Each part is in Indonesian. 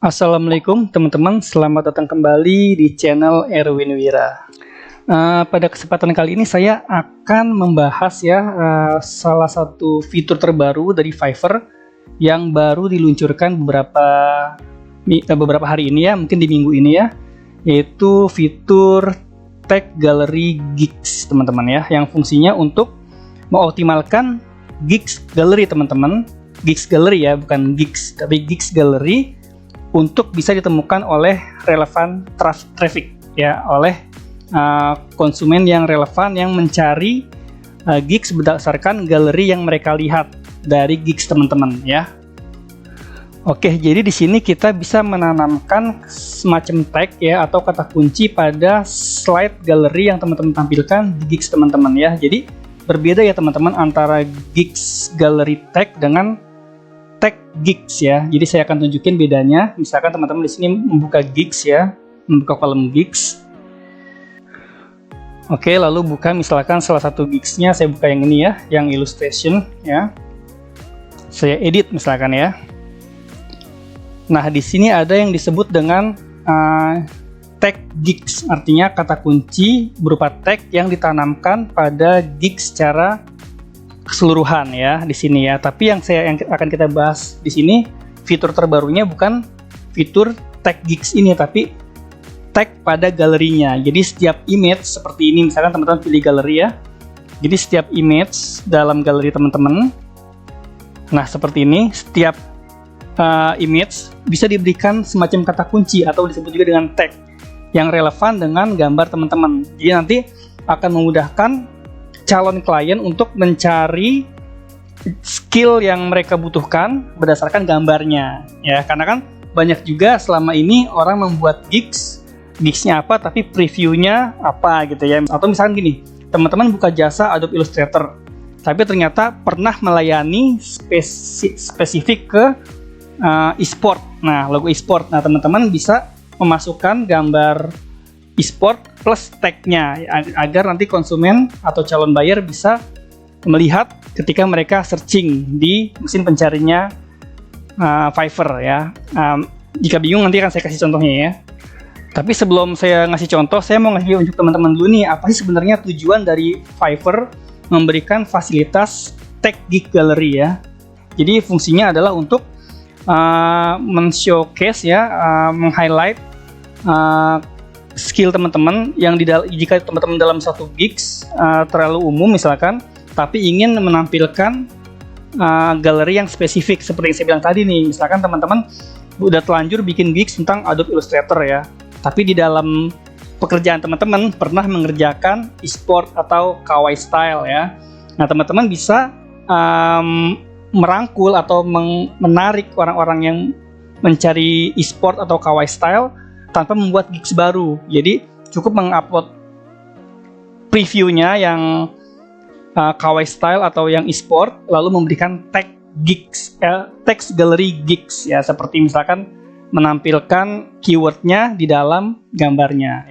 Assalamualaikum teman-teman, selamat datang kembali di channel Erwin Wira. Pada kesempatan kali ini saya akan membahas salah satu fitur terbaru dari Fiverr yang baru diluncurkan beberapa hari ini mungkin di minggu ini yaitu fitur Tag Gallery Gigs teman-teman yang fungsinya untuk mengoptimalkan Gigs Gallery teman-teman. Gigs Gallery bukan Gigs tapi Gigs Gallery untuk bisa ditemukan oleh relevan traffic oleh konsumen yang relevan yang mencari gigs berdasarkan galeri yang mereka lihat dari gigs teman-teman Oke, jadi di sini kita bisa menanamkan semacam tag atau kata kunci pada slide galeri yang teman-teman tampilkan di gigs teman-teman Jadi berbeda teman-teman antara gigs gallery tag dengan tag gigs Jadi saya akan tunjukin bedanya. Misalkan teman-teman di sini membuka gigs membuka kolom gigs. Oke, lalu buka misalkan salah satu gigsnya, saya buka yang ini yang illustration Saya edit misalkan Nah, di sini ada yang disebut dengan tag gigs, artinya kata kunci berupa tag yang ditanamkan pada gigs secara keseluruhan di sini Tapi yang akan kita bahas di sini fitur terbarunya bukan fitur tag gigs ini, tapi tag pada galerinya. Jadi setiap image seperti ini, misalkan teman-teman pilih galeri Jadi setiap image dalam galeri teman-teman, nah seperti ini, setiap image bisa diberikan semacam kata kunci atau disebut juga dengan tag yang relevan dengan gambar teman-teman. Jadi nanti akan memudahkan calon klien untuk mencari skill yang mereka butuhkan berdasarkan gambarnya karena kan banyak juga selama ini orang membuat gigsnya apa tapi previewnya apa gitu atau misalkan gini, teman-teman buka jasa Adobe Illustrator tapi ternyata pernah melayani spesifik ke e-sport. Nah, logo e-sport, teman-teman bisa memasukkan gambar e-sport plus tagnya agar nanti konsumen atau calon buyer bisa melihat ketika mereka searching di mesin pencarinya Fiverr jika bingung nanti akan saya kasih contohnya Tapi sebelum saya ngasih contoh, saya mau ngasih untuk teman-teman dulu nih, apa sih sebenarnya tujuan dari Fiverr memberikan fasilitas tag gig gallery Jadi fungsinya adalah untuk men-showcase meng-highlight skill teman-teman yang jika teman-teman dalam satu gigs terlalu umum misalkan, tapi ingin menampilkan galeri yang spesifik seperti yang saya bilang tadi nih. Misalkan teman-teman udah telanjur bikin gigs tentang Adobe Illustrator tapi di dalam pekerjaan teman-teman pernah mengerjakan e-sport atau kawaii style Nah, teman-teman bisa merangkul atau menarik orang-orang yang mencari e-sport atau kawaii style tanpa membuat gigs baru. Jadi cukup mengupload previewnya yang kawaii style atau yang e-sport, lalu memberikan tag gigs, text gallery gigs seperti misalkan menampilkan keywordnya di dalam gambarnya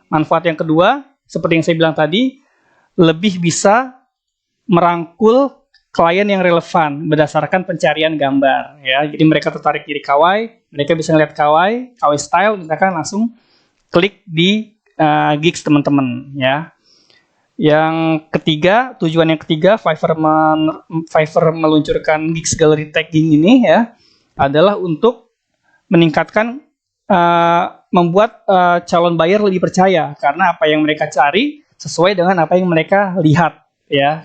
Manfaat yang kedua, seperti yang saya bilang tadi, lebih bisa merangkul klien yang relevan berdasarkan pencarian gambar Jadi mereka tertarik di kawaii, mereka bisa ngeliat kawaii style, misalkan langsung klik di gigs teman-teman Yang ketiga, tujuan yang ketiga Fiverr meluncurkan gigs gallery tagging ini adalah untuk meningkatkan membuat calon buyer lebih percaya karena apa yang mereka cari sesuai dengan apa yang mereka lihat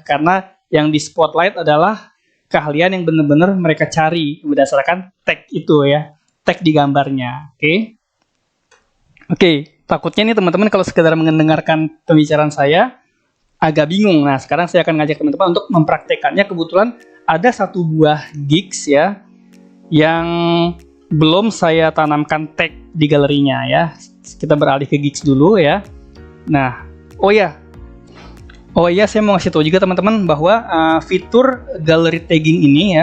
karena yang di spotlight adalah keahlian yang benar-benar mereka cari berdasarkan tag itu tag di gambarnya. Oke, takutnya nih teman-teman kalau sekedar mendengarkan pembicaraan saya agak bingung. Nah, sekarang saya akan ngajak teman-teman untuk mempraktekannya. Kebetulan ada satu buah gigs yang belum saya tanamkan tag di galerinya Kita beralih ke gigs dulu Nah, saya mau ngasih tahu juga teman-teman bahwa fitur gallery tagging ini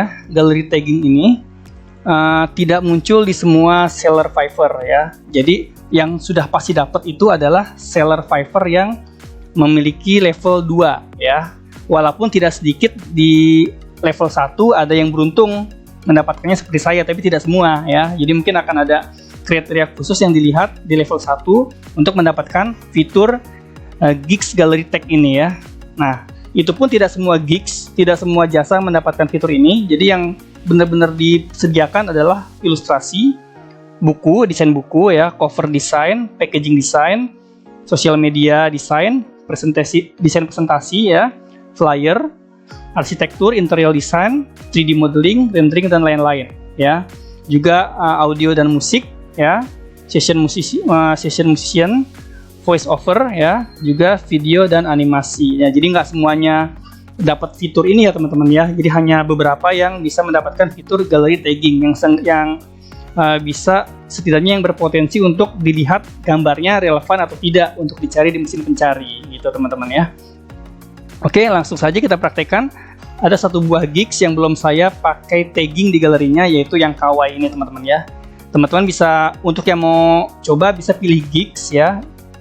tidak muncul di semua seller Fiverr Jadi yang sudah pasti dapat itu adalah seller Fiverr yang memiliki level 2 Walaupun tidak sedikit di level 1 ada yang beruntung mendapatkannya seperti saya, tapi tidak semua ya. Jadi mungkin akan ada kriteria khusus yang dilihat di level 1 untuk mendapatkan fitur Gigs Gallery Tag ini ya. Nah, itu pun tidak semua gigs, tidak semua jasa mendapatkan fitur ini. Jadi yang benar-benar disediakan adalah ilustrasi, buku, desain buku ya, cover design, packaging design, sosial media design, desain presentasi ya, flyer, arsitektur, interior design, 3D modeling, rendering dan lain-lain ya. Juga audio dan musik ya, session musician, voice over ya, juga video dan animasi ya. Jadi nggak semuanya dapat fitur ini ya teman-teman ya. Jadi hanya beberapa yang bisa mendapatkan fitur gallery tagging yang bisa setidaknya yang berpotensi untuk dilihat gambarnya relevan atau tidak untuk dicari di mesin pencari gitu teman-teman ya. Oke, langsung saja kita praktekkan. Ada satu buah gigs yang belum saya pakai tagging di galerinya, yaitu yang kawaii ini teman-teman ya. Teman-teman bisa, untuk yang mau coba bisa pilih gigs ya.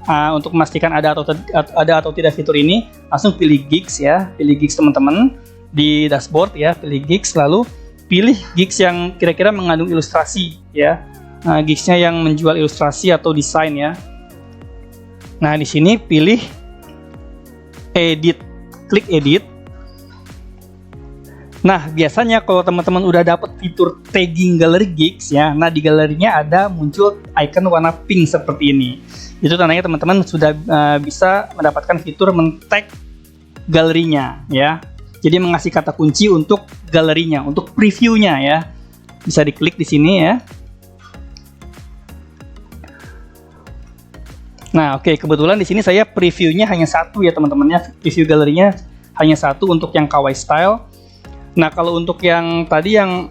Untuk memastikan ada atau tidak fitur ini, langsung pilih gigs ya, pilih gigs teman-teman di dashboard ya, pilih gigs, lalu pilih gigs yang kira-kira mengandung ilustrasi ya, gigsnya yang menjual ilustrasi atau desain ya. Nah di sini pilih edit, klik edit. Nah biasanya kalau teman-teman udah dapat fitur tagging gallery gigs ya, nah di galerinya ada muncul icon warna pink seperti ini. Itu tandanya teman-teman sudah bisa mendapatkan fitur men-tag galerinya ya. Jadi mengasih kata kunci untuk galerinya, untuk previewnya ya. Bisa diklik di sini ya. Nah, oke, kebetulan di sini saya previewnya hanya satu ya teman-teman ya. Preview galerinya hanya satu untuk yang kawaii style. Nah, kalau untuk yang tadi yang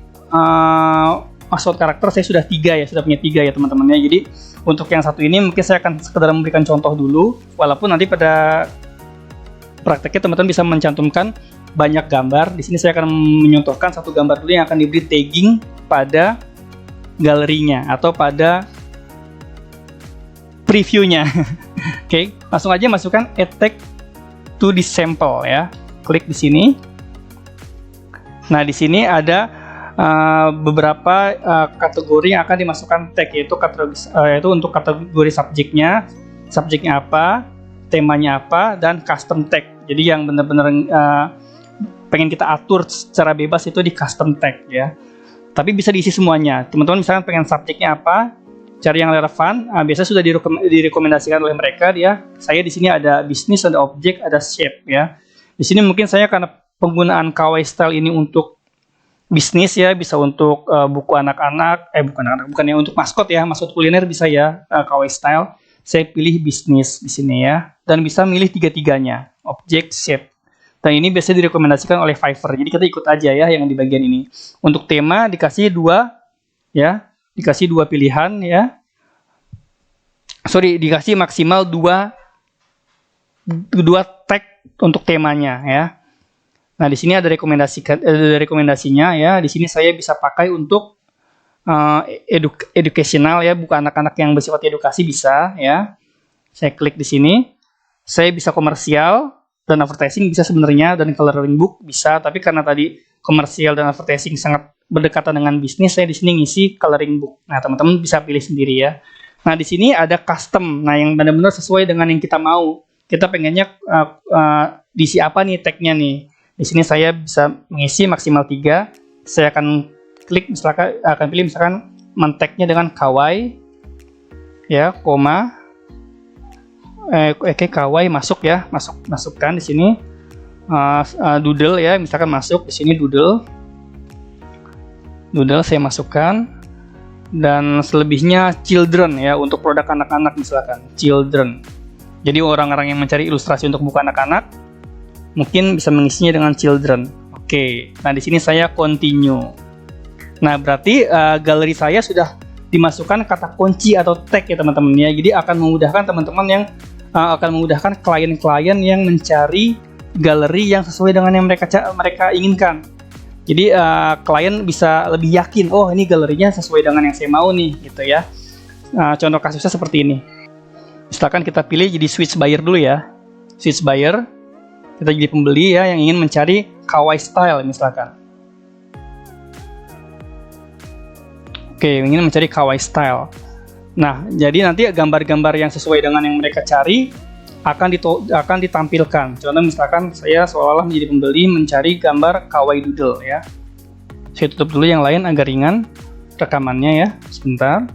password karakter saya sudah 3 ya, sudah punya 3 ya teman-teman ya. Jadi untuk yang satu ini mungkin saya akan sekedar memberikan contoh dulu, walaupun nanti pada prakteknya teman-teman bisa mencantumkan banyak gambar. Di sini saya akan menyontohkan satu gambar dulu yang akan diberi tagging pada galerinya atau pada previewnya. Oke, langsung aja masukkan add tag to this sample ya. Klik di sini. Nah, di sini ada beberapa kategori yang akan dimasukkan tag, yaitu untuk kategori subjeknya apa, temanya apa, dan custom tag. Jadi yang benar-benar pengen kita atur secara bebas itu di custom tag ya. Tapi bisa diisi semuanya. Teman-teman misalkan pengen subjeknya apa, cari yang relevan. Biasanya sudah direkomendasikan oleh mereka ya. Saya di sini ada bisnis, ada objek, ada shape ya. Di sini mungkin saya karena penggunaan kawaii style ini untuk bisnis ya, bisa untuk buku anak-anak, bukannya untuk maskot ya, maskot kuliner bisa ya, kawaii style. Saya pilih bisnis di sini ya, dan bisa milih tiga-tiganya, objek, shape. Dan ini biasanya direkomendasikan oleh Fiverr. Jadi kita ikut aja ya yang di bagian ini. Untuk tema dikasih 2 ya, dikasih 2 pilihan ya. Dikasih maksimal 2 tag untuk temanya ya. Nah, di sini ada rekomendasinya ya. Di sini saya bisa pakai untuk educational ya, buku anak-anak yang bersifat edukasi bisa ya. Saya klik di sini. Saya bisa komersial dan advertising bisa sebenarnya, dan coloring book bisa, tapi karena tadi komersial dan advertising sangat berdekatan dengan bisnis, saya di sini ngisi coloring book. Nah, teman-teman bisa pilih sendiri ya. Nah, di sini ada custom. Nah, yang benar-benar sesuai dengan yang kita mau. Kita pengennya diisi apa nih tagnya nih. Di sini saya bisa mengisi maksimal 3. Saya akan klik pilih misalkan men-tagnya dengan kawaii ya, koma kawaii masuk ya, masukkan di sini doodle ya, misalkan masuk di sini doodle saya masukkan, dan selebihnya children ya, untuk produk anak-anak misalkan children. Jadi orang-orang yang mencari ilustrasi untuk buku anak-anak mungkin bisa mengisinya dengan children. Oke, nah di sini saya continue. Nah berarti galeri saya sudah dimasukkan kata kunci atau tag ya teman-teman ya. Jadi akan memudahkan teman-teman yang memudahkan klien-klien yang mencari galeri yang sesuai dengan yang mereka inginkan. Jadi klien bisa lebih yakin, oh ini galerinya sesuai dengan yang saya mau nih, gitu ya. Contoh kasusnya seperti ini. Misalkan kita pilih jadi switch buyer dulu ya. Switch buyer. Kita jadi pembeli ya yang ingin mencari kawaii style misalkan. Oke, ingin mencari kawaii style. Nah, jadi nanti gambar-gambar yang sesuai dengan yang mereka cari akan ditampilkan. Contoh misalkan saya seolah-olah menjadi pembeli mencari gambar kawaii doodle ya. Saya tutup dulu yang lain agar ringan rekamannya ya. Sebentar.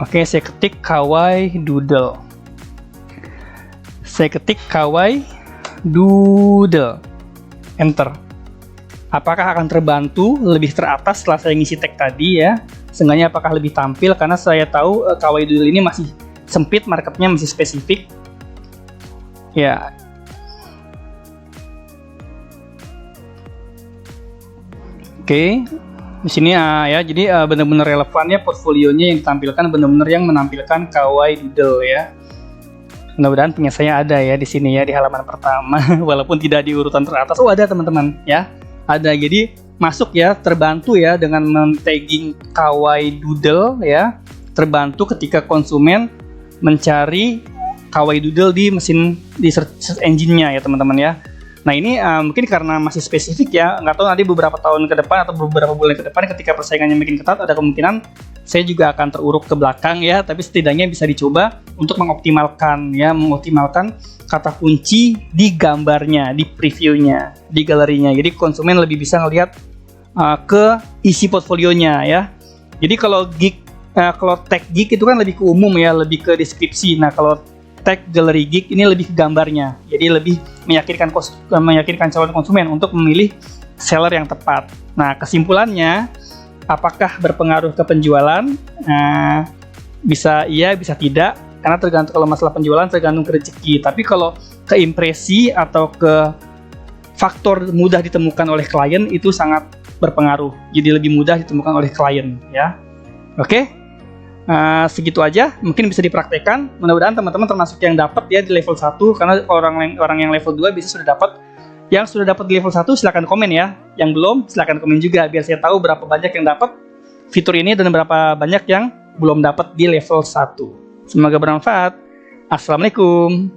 Oke, saya ketik kawaii doodle. Saya ketik kawaii doodle. Enter. Apakah akan terbantu lebih teratas setelah saya ngisi tag tadi ya? Seenggaknya apakah lebih tampil, karena saya tahu kawaii doodle ini masih sempit, marketnya masih spesifik. Ya. Oke. Di sini ya, jadi benar-benar relevan ya portfolionya yang ditampilkan, benar-benar yang menampilkan kawaii doodle ya. Mudah-mudahan punya saya ada ya di sini ya, di halaman pertama walaupun tidak di urutan teratas. Oh, ada teman-teman ya. Ada, jadi masuk ya, terbantu ya dengan men-tagging kawaii doodle ya, terbantu ketika konsumen mencari kawaii doodle di search engine-nya ya teman-teman ya. Nah ini mungkin karena masih spesifik ya, nggak tahu nanti beberapa tahun ke depan atau beberapa bulan ke depan ketika persaingannya makin ketat, ada kemungkinan saya juga akan teruruk ke belakang ya, tapi setidaknya bisa dicoba untuk mengoptimalkan kata kunci di gambarnya, di previewnya, di galerinya. Jadi konsumen lebih bisa ngelihat ke isi portfolionya ya. Jadi kalau tag geek itu kan lebih ke umum ya, lebih ke deskripsi. Nah kalau tag galeri geek ini lebih ke gambarnya, jadi lebih meyakinkan calon konsumen untuk memilih seller yang tepat. Nah kesimpulannya, apakah berpengaruh ke penjualan? Bisa iya, bisa tidak, karena tergantung. Kalau masalah penjualan tergantung ke rezeki, tapi kalau ke impresi atau ke faktor mudah ditemukan oleh klien itu sangat berpengaruh, jadi lebih mudah ditemukan oleh klien ya. Oke. Segitu aja, mungkin bisa dipraktekkan. Mudah-mudahan teman-teman termasuk yang dapat ya di level 1, karena orang yang level 2 bisa sudah dapat. Yang sudah dapat di level 1 silahkan komen ya. Yang belum silahkan komen juga, biar saya tahu berapa banyak yang dapat fitur ini dan berapa banyak yang belum dapat di level 1. Semoga bermanfaat. Assalamualaikum.